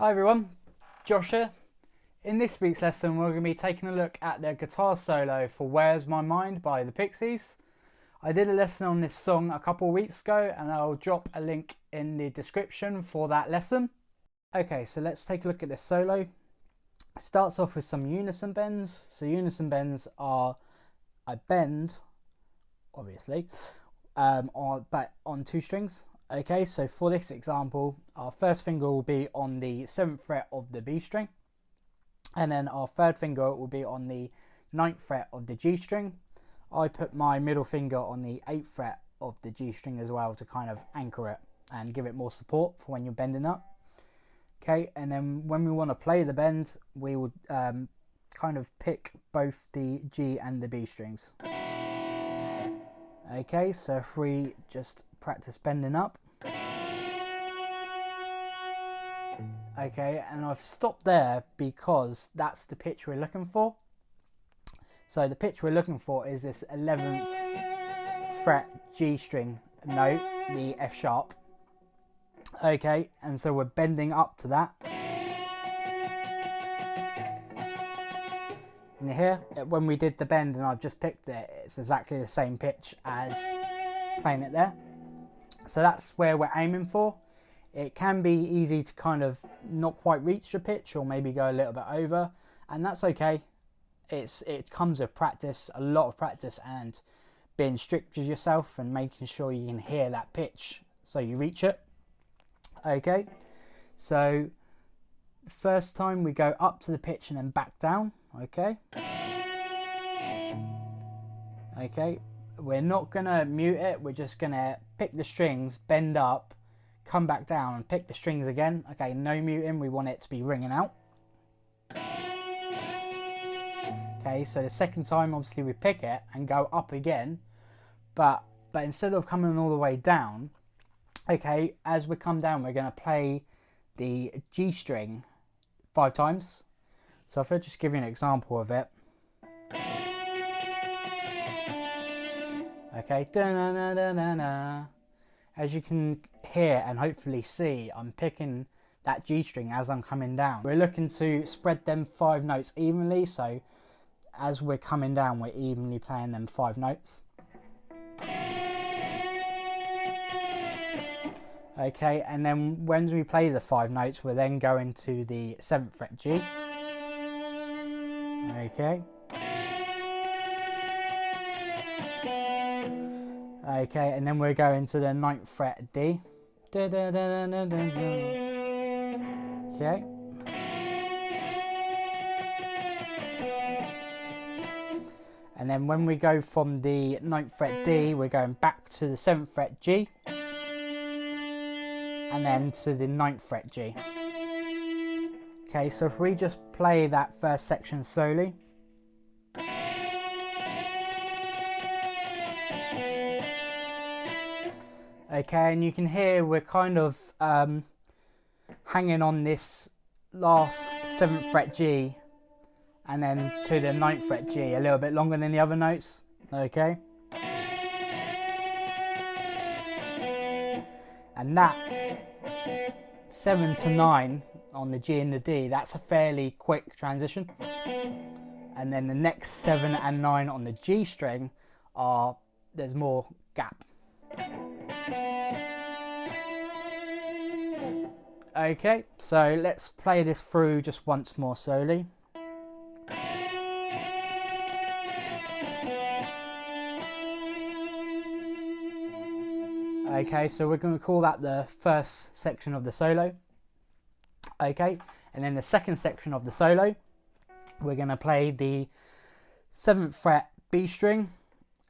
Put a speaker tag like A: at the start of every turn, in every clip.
A: Hi everyone, Josh here. In this week's lesson we're going to be taking a look at the guitar solo for Where's My Mind by the Pixies. I did a lesson on this song a couple of weeks ago and I'll drop a link in the description for that lesson. Okay, so let's take a look at this solo. It starts off with some unison bends. So unison bends are a bend, obviously, but on two strings. Okay, so for this example, our first finger will be on the 7th fret of the B string, and then our third finger will be on the 9th fret of the G string. I put my middle finger on the 8th fret of the G string as well to kind of anchor it and give it more support for when you're bending up. Okay, and then when we want to play the bend, we would kind of pick both the G and the B strings. Okay, so if we just practice bending up. Okay, and I've stopped there because that's the pitch we're looking for. So the pitch we're looking for is this 11th fret G string note, the F sharp. Okay, and so we're bending up to that. And here, when we did the bend and I've just picked it, it's exactly the same pitch as playing it there. So that's where we're aiming for. It can be easy to kind of not quite reach the pitch or maybe go a little bit over, and that's okay. It comes with practice, a lot of practice, and being strict with yourself and making sure you can hear that pitch so you reach it. Okay, so the first time we go up to the pitch and then back down. Okay, we're not gonna mute it, we're just gonna pick the strings, bend up, come back down and pick the strings again. Okay, no muting, we want it to be ringing out. Okay, so the second time obviously we pick it and go up again, but instead of coming all the way down, okay, as we come down we're going to play the G string 5 times. So if I just give you an example of it. Okay, da-na-na-na-na-na. As you can hear and hopefully see, I'm picking that G string as I'm coming down. We're looking to spread them 5 notes evenly, so as we're coming down we're evenly playing them 5 notes. Okay, and then when we play the 5 notes we're then going to the 7th fret G. Okay. Okay, and then we're going to the 9th fret D. Da, da, da, da, da, da. Okay. And then when we go from the 9th fret D, we're going back to the 7th fret G. And then to the 9th fret G. Okay, so if we just play that first section slowly. Okay, and you can hear we're kind of hanging on this last 7th fret G and then to the 9th fret G a little bit longer than the other notes. Okay. And that 7 to 9 on the G and the D, that's a fairly quick transition. And then the next 7 and 9 on the G string there's more gap. Okay, so let's play this through just once more slowly. Okay, so we're going to call that the first section of the solo. Okay, and then the second section of the solo, we're going to play the 7th fret B string,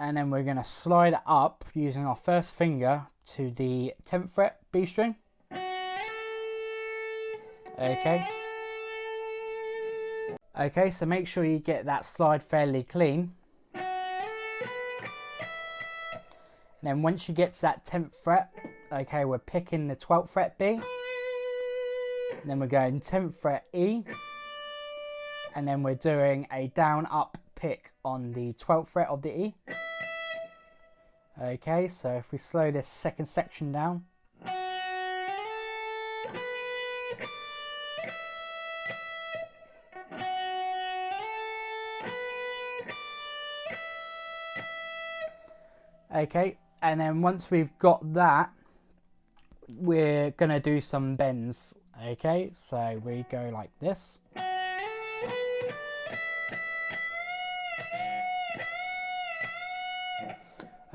A: and then we're going to slide it up using our first finger to the 10th fret B string. Okay. Okay, so make sure you get that slide fairly clean. And then once you get to that 10th fret, okay, we're picking the 12th fret B. And then we're going 10th fret E. And then we're doing a down up pick on the 12th fret of the E. Okay, so if we slow this second section down. Okay, and then once we've got that, we're gonna do some bends. Okay, so we go like this.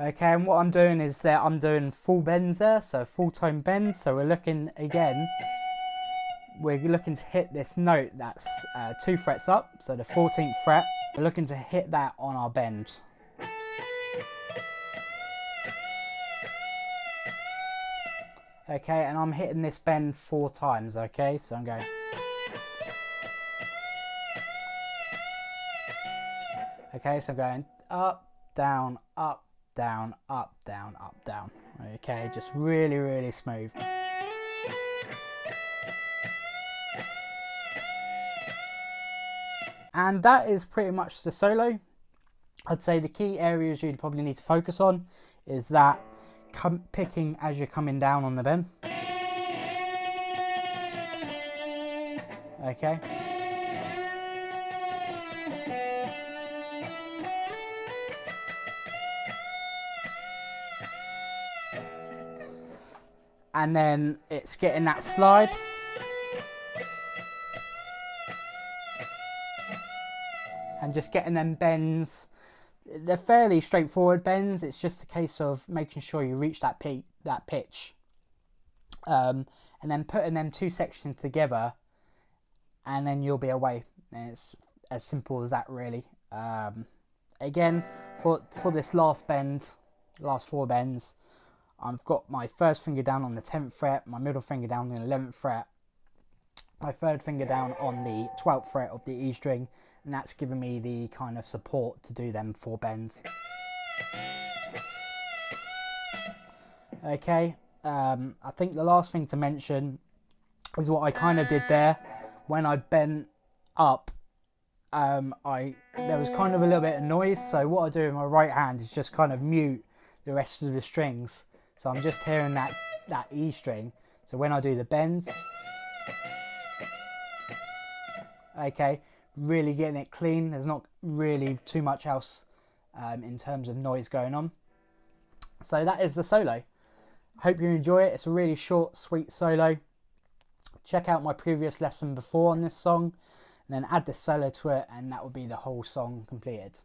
A: Okay, and what I'm doing is that I'm doing full bends there, so full tone bends. So we're looking again, we're looking to hit this note that's 2 frets up, so the 14th fret. We're looking to hit that on our bend. Okay, and I'm hitting this bend 4 times, okay? So I'm going. Okay, so I'm going up, down, up, down, up, down, up, down. Okay, just really, really smooth. And that is pretty much the solo. I'd say the key areas you'd probably need to focus on is that picking as you're coming down on the bend. Okay. And then it's getting that slide. And just getting them bends. They're fairly straightforward bends. It's just a case of making sure you reach that pitch. And then putting them 2 sections together, and then you'll be away. And it's as simple as that, really. Again, for this last 4 bends, I've got my first finger down on the 10th fret, my middle finger down on the 11th fret, my third finger down on the 12th fret of the E string, and that's giving me the kind of support to do them 4 bends. Okay, I think the last thing to mention is what I kind of did there. When I bent up, there was kind of a little bit of noise, so what I do with my right hand is just kind of mute the rest of the strings. So I'm just hearing that E string. So when I do the bend, okay, really getting it clean. There's not really too much else in terms of noise going on. So that is the solo. Hope you enjoy it. It's a really short, sweet solo. Check out my previous lesson before on this song, and then add this solo to it, and that will be the whole song completed.